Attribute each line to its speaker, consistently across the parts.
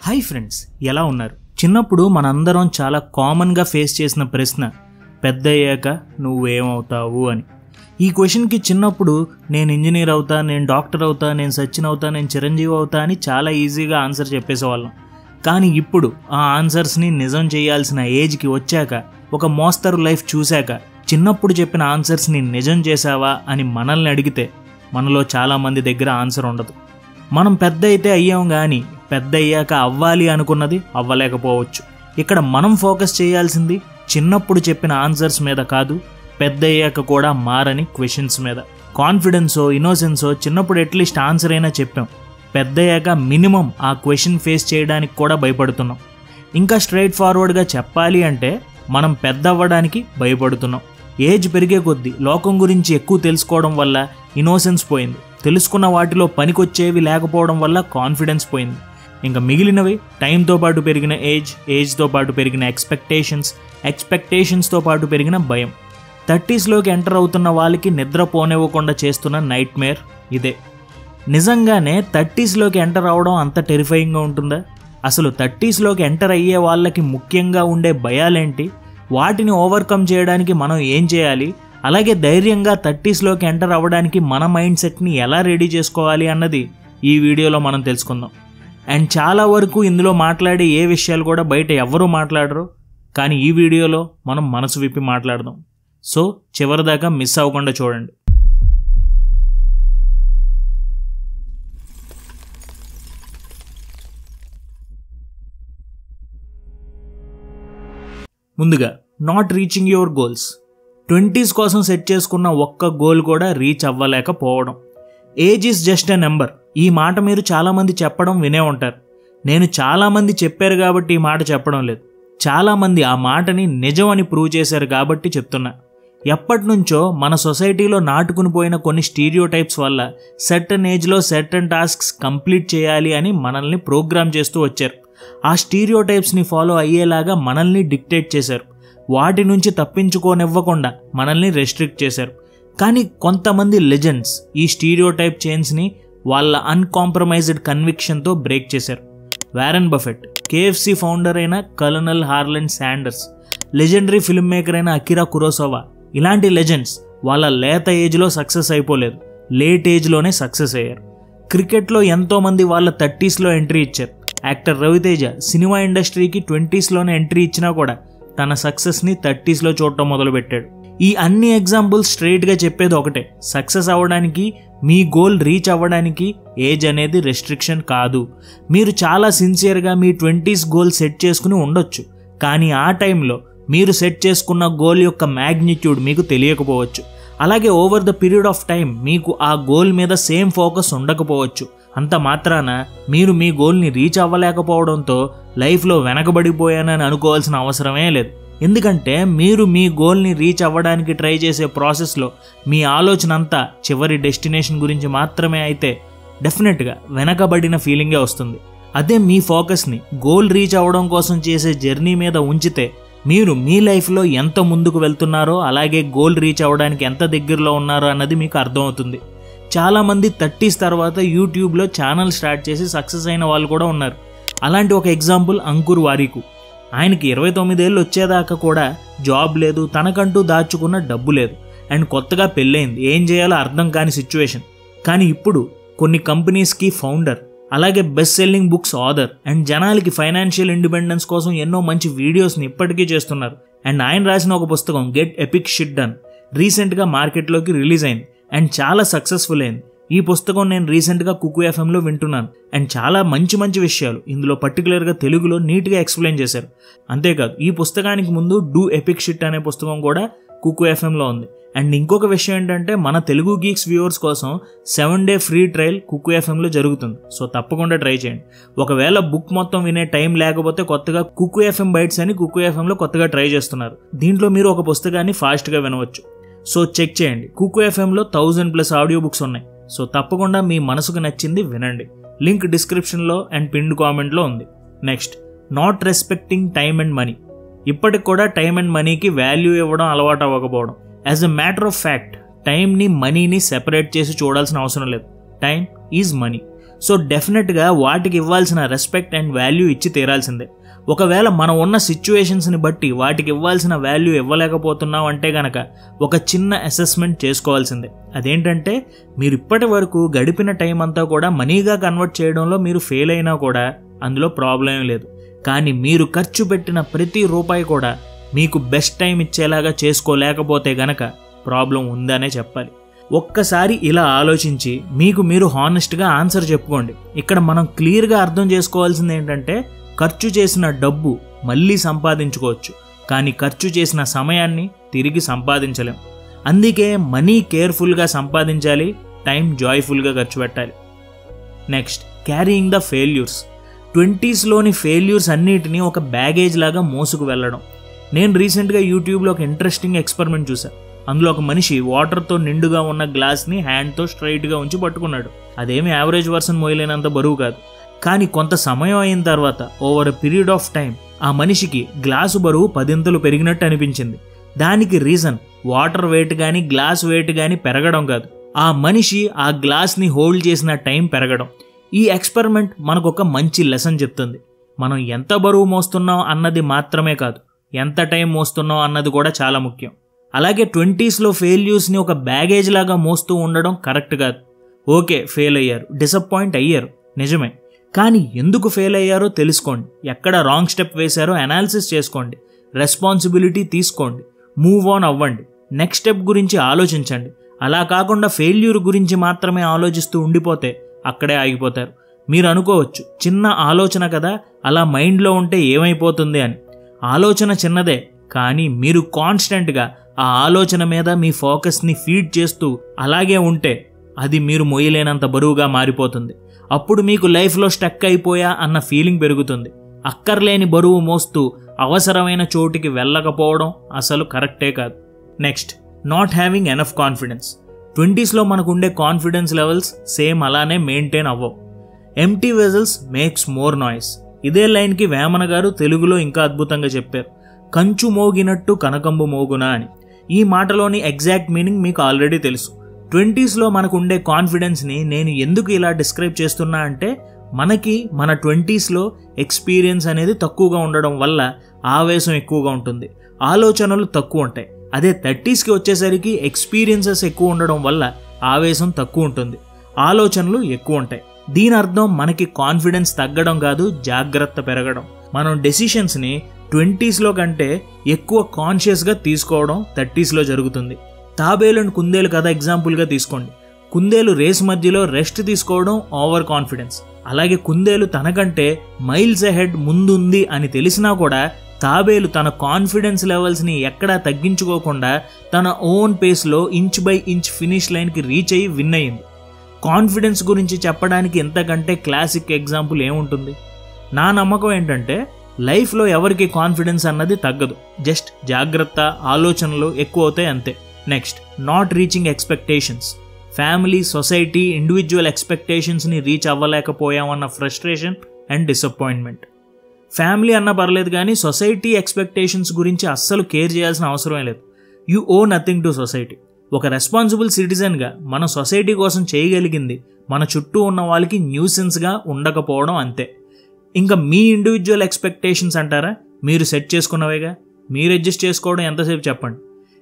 Speaker 1: Hi friends, ఎలా ఉన్నారు? చిన్నప్పుడు మనందరం చాలా కామన్గా ఫేస్ చేసిన ప్రశ్న, పెద్దయ్యాక నువ్వేమవుతావు అని. ఈ క్వశ్చన్కి చిన్నప్పుడు నేను ఇంజనీర్ అవుతా, నేను డాక్టర్ అవుతా, నేను సచిన్ అవుతా, నేను చిరంజీవి అవుతా అని చాలా ఈజీగా ఆన్సర్ చెప్పేసేవాళ్ళం. కానీ ఇప్పుడు ఆ ఆన్సర్స్ని నిజం చేయాల్సిన ఏజ్కి వచ్చాక, ఒక మోస్తరు లైఫ్ చూశాక, చిన్నప్పుడు చెప్పిన ఆన్సర్స్ని నిజం చేసావా అని మనల్ని అడిగితే మనలో చాలామంది దగ్గర ఆన్సర్ ఉండదు. మనం పెద్ద అయితే అయ్యాం, కానీ పెద్ద అయ్యాక అవ్వాలి అనుకున్నది అవ్వలేకపోవచ్చు. ఇక్కడ మనం ఫోకస్ చేయాల్సింది చిన్నప్పుడు చెప్పిన ఆన్సర్స్ మీద కాదు, పెద్ద అయ్యాక కూడా మారని క్వశ్చన్స్ మీద. కాన్ఫిడెన్సో ఇన్నోసెన్సో చిన్నప్పుడు అట్లీస్ట్ ఆన్సర్ అయినా చెప్పాం, పెద్ద అయ్యాక మినిమం ఆ క్వశ్చన్ ఫేస్ చేయడానికి కూడా భయపడుతున్నాం. ఇంకా స్ట్రైట్ ఫార్వర్డ్గా చెప్పాలి అంటే మనం పెద్ద అవ్వడానికి భయపడుతున్నాం. ఏజ్ పెరిగే కొద్దీ లోకం గురించి ఎక్కువ తెలుసుకోవడం వల్ల ఇన్నోసెన్స్ పోయింది, తెలుసుకున్న వాటిలో పనికొచ్చేవి లేకపోవడం వల్ల కాన్ఫిడెన్స్ పోయింది. ఇంకా మిగిలినవి టైంతో పాటు పెరిగిన ఏజ్తో పాటు పెరిగిన ఎక్స్పెక్టేషన్స్తో పాటు పెరిగిన భయం. 30స్లోకి ఎంటర్ అవుతున్న వాళ్ళకి నిద్ర పోనివ్వకుండా చేస్తున్న నైట్ మేర్ ఇదే. నిజంగానే 30స్లోకి ఎంటర్ అవడం అంత టెరిఫైయింగ్గా ఉంటుందా? అసలు 30స్లోకి ఎంటర్ అయ్యే వాళ్ళకి ముఖ్యంగా ఉండే భయాలేంటి? వాటిని ఓవర్కమ్ చేయడానికి మనం ఏం చేయాలి? అలాగే ధైర్యంగా 30స్లోకి ఎంటర్ అవ్వడానికి మన మైండ్ సెట్ని ఎలా రెడీ చేసుకోవాలి అన్నది ఈ వీడియోలో మనం తెలుసుకుందాం. అండ్ చాలా వరకు ఇందులో మాట్లాడే ఏ విషయాలు కూడా బయట ఎవ్వరూ మాట్లాడరు, కానీ ఈ వీడియోలో మనం మనసు విప్పి మాట్లాడదాం. సో చివరిదాకా మిస్ అవ్వకుండా చూడండి. ముందుగా, not reaching your goals. 20s కోసం సెట్ చేసుకున్న ఒక్క గోల్ కూడా రీచ్ అవ్వలేకపోవడం. Age is just a number. ఈ మాట మీరు చాలామంది చెప్పడం వినే ఉంటారు. నేను చాలామంది చెప్పారు కాబట్టి ఈ మాట చెప్పడం లేదు, చాలామంది ఆ మాటని నిజం అని ప్రూవ్ చేశారు కాబట్టి చెప్తున్నా. ఎప్పటి నుంచో మన సొసైటీలో నాటుకుని పోయిన కొన్ని స్టీరియోటైప్స్ వల్ల సర్టన్ ఏజ్లో సర్టన్ టాస్క్స్ కంప్లీట్ చేయాలి అని మనల్ని ప్రోగ్రామ్ చేస్తూ వచ్చారు. ఆ స్టీరియోటైప్స్ని ఫాలో అయ్యేలాగా మనల్ని డిక్టేట్ చేశారు. వాటి నుంచి తప్పించుకోనివ్వకుండా మనల్ని రెస్ట్రిక్ట్ చేశారు. కానీ కొంతమంది లెజెండ్స్ ఈ స్టీరియోటైప్ చైన్స్ని వాళ్ళ అన్కాంప్రమైజ్డ్ కన్విక్షన్తో బ్రేక్ చేశారు. వారెన్ బఫెట్, KFC ఫౌండర్ అయిన colonel Harland Sanders, legendary film maker అయిన అకిరా కురోసావా, ఇలాంటి లెజెండ్స్ వాళ్ళ లేత ఏజ్లో సక్సెస్ అయిపోలేదు, లేట్ ఏజ్లోనే సక్సెస్ అయ్యారు. క్రికెట్లో ఎంతోమంది వాళ్ళ 30స్లో ఎంట్రీ ఇచ్చారు. యాక్టర్ రవితేజ సినిమా ఇండస్ట్రీకి 20స్లోనే ఎంట్రీ ఇచ్చినా కూడా తన సక్సెస్ని 30స్లో చూడటం మొదలుపెట్టాడు. ఈ అన్ని ఎగ్జాంపుల్స్ స్ట్రైట్గా చెప్పేది ఒకటే, సక్సెస్ అవ్వడానికి, మీ గోల్ రీచ్ అవ్వడానికి ఏజ్ అనేది రెస్ట్రిక్షన్ కాదు. మీరు చాలా సిన్సియర్గా మీ 20s గోల్ సెట్ చేసుకుని ఉండొచ్చు, కానీ ఆ టైంలో మీరు సెట్ చేసుకున్న గోల్ యొక్క మ్యాగ్నిట్యూడ్ మీకు తెలియకపోవచ్చు. అలాగే over the period of time మీకు ఆ గోల్ మీద సేమ్ ఫోకస్ ఉండకపోవచ్చు. అంత మాత్రాన మీరు మీ గోల్ని రీచ్ అవ్వలేకపోవడంతో లైఫ్లో వెనకబడిపోయానని అనుకోవాల్సిన అవసరమే లేదు. ఎందుకంటే మీరు మీ గోల్ని రీచ్ అవ్వడానికి ట్రై చేసే ప్రాసెస్లో మీ ఆలోచన అంతా చివరి డెస్టినేషన్ గురించి మాత్రమే అయితే డెఫినెట్గా వెనకబడిన ఫీలింగే వస్తుంది. అదే మీ ఫోకస్ని గోల్ రీచ్ అవ్వడం కోసం చేసే జర్నీ మీద ఉంచితే మీరు మీ లైఫ్లో ఎంత ముందుకు వెళ్తున్నారో, అలాగే గోల్ రీచ్ అవ్వడానికి ఎంత దగ్గరలో ఉన్నారో అన్నది మీకు అర్థమవుతుంది. చాలామంది 30s తర్వాత యూట్యూబ్లో ఛానల్ స్టార్ట్ చేసి సక్సెస్ అయిన వాళ్ళు కూడా ఉన్నారు. అలాంటి ఒక ఎగ్జాంపుల్ అంకుర్ వారీకు. ఆయనకి 29 ఏళ్ళు వచ్చేదాకా కూడా జాబ్ లేదు, తనకంటూ దాచుకున్న డబ్బు లేదు, అండ్ కొత్తగా పెళ్ళైంది, ఏం చేయాలో అర్థం కాని సిచ్యువేషన్. కానీ ఇప్పుడు కొన్ని కంపెనీస్కి ఫౌండర్, అలాగే best selling books author, and జనాలకి ఫైనాన్షియల్ ఇండిపెండెన్స్ కోసం ఎన్నో మంచి వీడియోస్ని ఇప్పటికీ చేస్తున్నారు. అండ్ ఆయన రాసిన ఒక పుస్తకం గెట్ ఎపిక్ షిట్ డన్ రీసెంట్గా మార్కెట్లోకి రిలీజ్ అయింది అండ్ చాలా సక్సెస్ఫుల్ అయింది. ఈ పుస్తకం నేను రీసెంట్గా కుకు ఎఫ్ఎంలో వింటున్నాను. అండ్ చాలా మంచి మంచి విషయాలు ఇందులో పర్టికులర్గా తెలుగులో నీట్గా ఎక్స్ప్లెయిన్ చేశారు. అంతేకాదు ఈ పుస్తకానికి ముందు డూ ఎపిక్ షిట్ అనే పుస్తకం కూడా కుకు ఎఫ్ఎంలో ఉంది. అండ్ ఇంకొక విషయం ఏంటంటే మన తెలుగు గీక్స్ వ్యూవర్స్ కోసం 7 డే ఫ్రీ ట్రయల్ కుకు ఎఫ్ఎంలో జరుగుతుంది. సో తప్పకుండా ట్రై చేయండి. ఒకవేళ బుక్ మొత్తం వినే టైం లేకపోతే కొత్తగా కుకు ఎఫ్ఎం బైట్స్ అని కుకు ఎఫ్ఎంలో కొత్తగా ట్రై చేస్తున్నారు. దీంట్లో మీరు ఒక పుస్తకాన్ని ఫాస్ట్గా వినవచ్చు. సో చెక్ చేయండి. కుకు ఎఫ్ఎంలో 1000+ ఆడియో బుక్స్ ఉన్నాయి. సో తప్పకుండా మీ మనసుకు నచ్చింది వినండి. లింక్ డిస్క్రిప్షన్లో అండ్ పిన్డ్ కామెంట్లో ఉంది. Next, not respecting time and money. ఇప్పటికి కూడా టైమ్ అండ్ మనీకి వాల్యూ ఇవ్వడం అలవాటు అవ్వకపోవడం. As a matter of fact టైంని మనీని సెపరేట్ చేసి చూడాల్సిన అవసరం లేదు. Time is money. సో డెఫినెట్గా వాటికి ఇవ్వాల్సిన రెస్పెక్ట్ అండ్ వాల్యూ ఇచ్చి తీరాల్సిందే. ఒకవేళ మనం ఉన్న సిచ్యువేషన్స్ని బట్టి వాటికి ఇవ్వాల్సిన వాల్యూ ఇవ్వలేకపోతున్నాం అంటే గనక ఒక చిన్న అసెస్మెంట్ చేసుకోవాల్సిందే. అదేంటంటే మీరు ఇప్పటి వరకు గడిపిన టైం అంతా కూడా మనీగా కన్వర్ట్ చేయడంలో మీరు ఫెయిల్ అయినా కూడా అందులో ప్రాబ్లం లేదు. కానీ మీరు ఖర్చు పెట్టిన ప్రతి రూపాయి కూడా మీకు బెస్ట్ టైం ఇచ్చేలాగా చేసుకోలేకపోతే గనక ప్రాబ్లం ఉందనే చెప్పాలి. ఒక్కసారి ఇలా ఆలోచించి మీకు మీరు హానెస్ట్గా ఆన్సర్ చెప్పుకోండి. ఇక్కడ మనం క్లియర్గా అర్థం చేసుకోవాల్సింది ఏంటంటే ఖర్చు చేసిన డబ్బు మళ్ళీ సంపాదించుకోవచ్చు, కానీ ఖర్చు చేసిన సమయాన్ని తిరిగి సంపాదించలేం. అందుకే మనీ కేర్ఫుల్గా సంపాదించాలి, టైం జాయ్ఫుల్గా ఖర్చు పెట్టాలి. Next, carrying the failures. 20sలోని ఫెయిల్యూర్స్ అన్నిటినీ ఒక బ్యాగేజ్ లాగా మోసుకు వెళ్ళడం. నేను రీసెంట్గా యూట్యూబ్లో ఒక ఇంట్రెస్టింగ్ ఎక్స్పెరిమెంట్ చూశాను. అందులో ఒక మనిషి వాటర్తో నిండుగా ఉన్న గ్లాస్ని హ్యాండ్తో స్ట్రైట్గా ఉంచి పట్టుకున్నాడు. అదేమి యావరేజ్ పర్సన్ మోయలేనంత బరువు కాదు. కానీ కొంత సమయం అయిన తర్వాత over a period of time ఆ మనిషికి గ్లాసు బరువు 10 పెరిగినట్టు అనిపించింది. దానికి రీజన్ వాటర్ వెయిట్ కానీ గ్లాస్ వెయిట్ కానీ పెరగడం కాదు, ఆ మనిషి ఆ గ్లాస్ని హోల్డ్ చేసిన టైం పెరగడం. ఈ ఎక్స్పెరిమెంట్ మనకు ఒక మంచి లెసన్ చెప్తుంది. మనం ఎంత బరువు మోస్తున్నాం అన్నది మాత్రమే కాదు, ఎంత టైం మోస్తున్నాం అన్నది కూడా చాలా ముఖ్యం. అలాగే 20sలో ఫెయిల్యూర్స్ని ఒక బ్యాగేజ్ లాగా మోస్తూ ఉండడం కరెక్ట్ కాదు. ఓకే, ఫెయిల్ అయ్యారు, డిసప్పాయింట్ అయ్యారు, నిజమే. కానీ ఎందుకు ఫెయిల్ అయ్యారో తెలుసుకోండి, ఎక్కడ రాంగ్ స్టెప్ వేశారో అనాలిసిస్ చేసుకోండి, రెస్పాన్సిబిలిటీ తీసుకోండి, మూవ్ ఆన్ అవ్వండి, నెక్స్ట్ స్టెప్ గురించి ఆలోచించండి. అలా కాకుండా ఫెయిల్యూర్ గురించి మాత్రమే ఆలోచిస్తూ ఉండిపోతే అక్కడే ఆగిపోతారు. మీరు అనుకోవచ్చు, చిన్న ఆలోచన కదా, అలా మైండ్లో ఉంటే ఏమైపోతుంది అని. ఆలోచన చిన్నదే, కానీ మీరు కాన్స్టెంట్గా ఆ ఆలోచన మీద మీ ఫోకస్ని ఫీడ్ చేస్తూ అలాగే ఉంటే అది మీరు మోయలేనంత బరువుగా మారిపోతుంది. అప్పుడు మీకు లైఫ్లో స్టక్ అయిపోయా అన్న ఫీలింగ్ పెరుగుతుంది. అక్కర్లేని బరువు మోస్తూ అవసరమైన చోటికి వెళ్ళకపోవడం అసలు కరెక్టే కాదు. Next, not having enough confidence. 20sలో మనకుండే కాన్ఫిడెన్స్ లెవెల్స్ సేమ్ అలానే మెయింటైన్ అవ్వవు. Empty vessels makes more noise. ఇదే లైన్కి వేమన గారు తెలుగులో ఇంకా అద్భుతంగా చెప్పారు, కంచు మోగినట్టు కనకంబు మోగునా అని. ఈ మాటలోని ఎగ్జాక్ట్ మీనింగ్ మీకు ఆల్రెడీ తెలుసు. 20sలో మనకు ఉండే కాన్ఫిడెన్స్ని నేను ఎందుకు ఇలా డిస్క్రైబ్ చేస్తున్నా అంటే మనకి మన 20sలో ఎక్స్పీరియన్స్ అనేది తక్కువగా ఉండడం వల్ల ఆవేశం ఎక్కువగా ఉంటుంది, ఆలోచనలు తక్కువ ఉంటాయి. అదే 30sకి వచ్చేసరికి ఎక్స్పీరియన్సెస్ ఎక్కువ ఉండడం వల్ల ఆవేశం తక్కువ ఉంటుంది, ఆలోచనలు ఎక్కువ ఉంటాయి. దీని అర్థం మనకి కాన్ఫిడెన్స్ తగ్గడం కాదు, జాగ్రత్త పెరగడం. మనం డెసిషన్స్ని 20sలో కంటే ఎక్కువ కాన్షియస్గా తీసుకోవడం 30sలో జరుగుతుంది. తాబేలు అండ్ కుందేలు కథ ఎగ్జాంపుల్గా తీసుకోండి. కుందేలు రేస్ మధ్యలో రెస్ట్ తీసుకోవడం ఓవర్ కాన్ఫిడెన్స్. అలాగే కుందేలు తనకంటే మైల్స్ అహెడ్ ముందుంది అని తెలిసినా కూడా తాబేలు తన కాన్ఫిడెన్స్ లెవెల్స్ని ఎక్కడా తగ్గించుకోకుండా తన ఓన్ పేస్లో ఇంచ్ బై ఇంచ్ ఫినిష్ లైన్కి రీచ్ అయ్యి విన్ అయ్యింది. కాన్ఫిడెన్స్ గురించి చెప్పడానికి ఎంతకంటే క్లాసిక్ ఎగ్జాంపుల్ ఏముంటుంది? నా నమ్మకం ఏంటంటే లైఫ్లో ఎవరికి కాన్ఫిడెన్స్ అన్నది తగ్గదు, జస్ట్ జాగ్రత్త, ఆలోచనలు ఎక్కువ అవుతాయి అంతే. Next, not reaching expectations. Family, society, individual ఎక్స్పెక్టేషన్స్ని రీచ్ అవ్వలేకపోయామన్న ఫ్రస్ట్రేషన్ అండ్ డిసప్పాయింట్మెంట్. ఫ్యామిలీ అన్న పర్లేదు కానీ సొసైటీ ఎక్స్పెక్టేషన్స్ గురించి అస్సలు కేర్ చేయాల్సిన అవసరమే లేదు. You owe nothing to society. ఒక రెస్పాన్సిబుల్ సిటిజన్గా మన సొసైటీ కోసం చేయగలిగింది మన చుట్టూ ఉన్న వాళ్ళకి న్యూసెన్స్గా ఉండకపోవడం అంతే. ఇంకా మీ ఇండివిజువల్ ఎక్స్పెక్టేషన్స్ అంటారా? మీరు సెట్ చేసుకున్నవేగా, మీరు అడ్జస్ట్ చేసుకోవడం ఎంతసేపు చెప్పండి.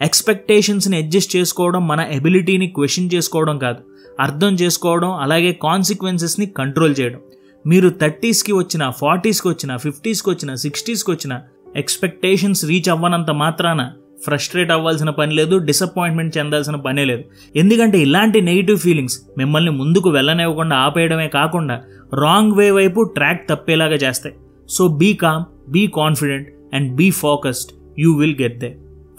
Speaker 1: ఎక్స్పెక్టేషన్స్ని అడ్జస్ట్ చేసుకోవడం మన ఎబిలిటీని క్వశ్చన్ చేసుకోవడం కాదు, అర్థం చేసుకోవడం, అలాగే కాన్సిక్వెన్సెస్ని కంట్రోల్ చేయడం. మీరు 30sకి వచ్చినా, 40sకి వచ్చినా, 50sకి వచ్చినా, 60sకి వచ్చినా ఎక్స్పెక్టేషన్స్ రీచ్ అవ్వనంత మాత్రాన ఫ్రస్ట్రేట్ అవ్వాల్సిన పని లేదు, డిసప్పాయింట్మెంట్ చెందాల్సిన పనే లేదు. ఎందుకంటే ఇలాంటి నెగిటివ్ ఫీలింగ్స్ మిమ్మల్ని ముందుకు వెళ్ళనివ్వకుండా ఆపేయడమే కాకుండా రాంగ్ వే వైపు ట్రాక్ తప్పేలాగా చేస్తాయి. So be calm, be confident and be focused, you will get there.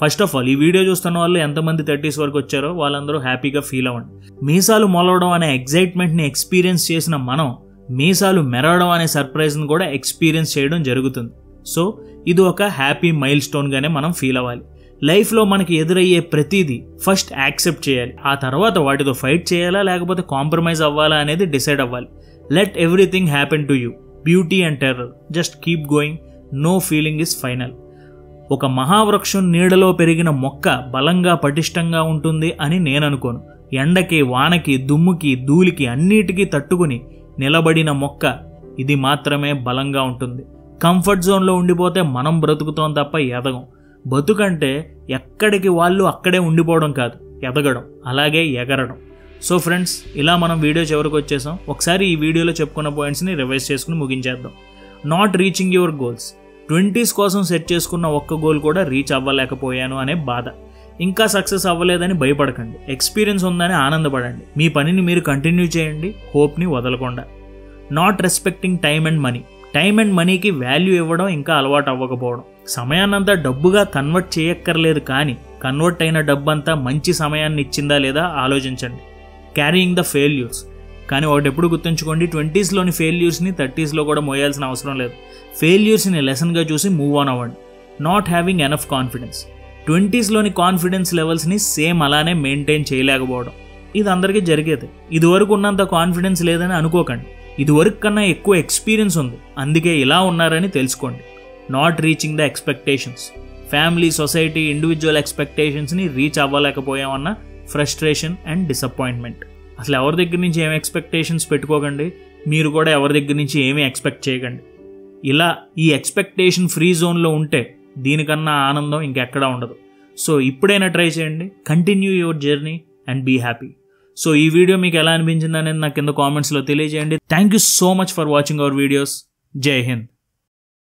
Speaker 1: First of all ఈ వీడియో చూస్తున్న వాళ్ళు ఎంతమంది 30s వరకు వచ్చారో వాళ్ళందరూ హ్యాపీగా ఫీల్ అవ్వండి. మీసాలు మొలవడం అనే ఎగ్జైట్మెంట్ని ఎక్స్పీరియన్స్ చేసిన మనం మీసాలు మెరవడం అనే సర్ప్రైజ్ని కూడా ఎక్స్పీరియన్స్ చేయడం జరుగుతుంది. సో ఇది ఒక హ్యాపీ మైల్ స్టోన్గానే మనం ఫీల్ అవ్వాలి. లైఫ్లో మనకి ఎదురయ్యే ప్రతిదీ ఫస్ట్ యాక్సెప్ట్ చేయాలి, ఆ తర్వాత వాటితో ఫైట్ చేయాలా లేకపోతే కాంప్రమైజ్ అవ్వాలా అనేది డిసైడ్ అవ్వాలి. Let everything happen to you, beauty and terror, just keep going, no feeling is final. ఒక మహావృక్షం నీడలో పెరిగిన మొక్క బలంగా పటిష్టంగా ఉంటుంది అని నేను అనుకోను. ఎండకి, వానకి, దుమ్ముకి, ధూళికి అన్నిటికీ తట్టుకుని నిలబడిన మొక్క, ఇది మాత్రమే బలంగా ఉంటుంది. కంఫర్ట్ జోన్లో ఉండిపోతే మనం బ్రతుకుతాం తప్ప ఎదగం. బతుకంటే ఎక్కడికి వాళ్ళు అక్కడే ఉండిపోవడం కాదు, ఎదగడం, అలాగే ఎగరడం. సో ఫ్రెండ్స్, ఇలా మనం వీడియో చివరికి వచ్చేసాం. ఒకసారి ఈ వీడియోలో చెప్పుకున్న పాయింట్స్ని రివైజ్ చేసుకుని ముగించేద్దాం. Not reaching your goals. 20s కోసం సెట్ చేసుకున్న ఒక్క గోల్ కూడా రీచ్ అవ్వలేకపోయాను అనే బాధ. ఇంకా సక్సెస్ అవ్వలేదని భయపడకండి, ఎక్స్పీరియన్స్ ఉందని ఆనందపడండి. మీ పనిని మీరు కంటిన్యూ చేయండి, హోప్ని వదలకుండా. Not respecting time and money. Time and మనీకి వాల్యూ ఇవ్వడం ఇంకా అలవాటు అవ్వకపోవడం. సమయాన్నంతా డబ్బుగా కన్వర్ట్ చేయక్కర్లేదు, కానీ కన్వర్ట్ అయిన డబ్బంతా మంచి సమయాన్ని ఇచ్చిందా లేదా ఆలోచించండి. Carrying the failures. కానీ ఒకటి ఎప్పుడు గుర్తుంచుకోండి, 20sలోని ఫెయిల్యూర్స్ని 30sలో కూడా మోయాల్సిన అవసరం లేదు. ఫెయిల్యూర్స్ని లెసన్గా చూసి మూవ్ ఆన్ అవ్వండి. Not having enough confidence. 20sలోని కాన్ఫిడెన్స్ లెవెల్స్ని సేమ్ అలానే మెయింటైన్ చేయలేకపోవడం. ఇది అందరికీ జరిగేది. ఇదివరకు ఉన్నంత కాన్ఫిడెన్స్ లేదని అనుకోకండి, ఇదివరకు కన్నా ఎక్కువ ఎక్స్పీరియన్స్ ఉంది, అందుకే ఇలా ఉన్నారని తెలుసుకోండి. Not reaching the expectations. Family, society, individual ఎక్స్పెక్టేషన్స్ని రీచ్ అవ్వలేకపోయామన్న ఫ్రస్ట్రేషన్ అండ్ డిసప్పాయింట్మెంట్. అసలు ఎవరి దగ్గర నుంచి ఏమి ఎక్స్పెక్టేషన్స్ పెట్టుకోకండి, మీరు కూడా ఎవరి దగ్గర నుంచి ఏమీ ఎక్స్పెక్ట్ చేయకండి. ఇలా ఈ ఎక్స్పెక్టేషన్ ఫ్రీ జోన్లో ఉంటే దీనికన్నా ఆనందం ఇంకెక్కడా ఉండదు. సో ఇప్పుడైనా ట్రై చేయండి. Continue your journey and be happy. So ఈ వీడియో మీకు ఎలా అనిపించింది అనేది నాకు కింద కామెంట్స్లో తెలియజేయండి. Thank you so much for watching our videos. జై హింద్.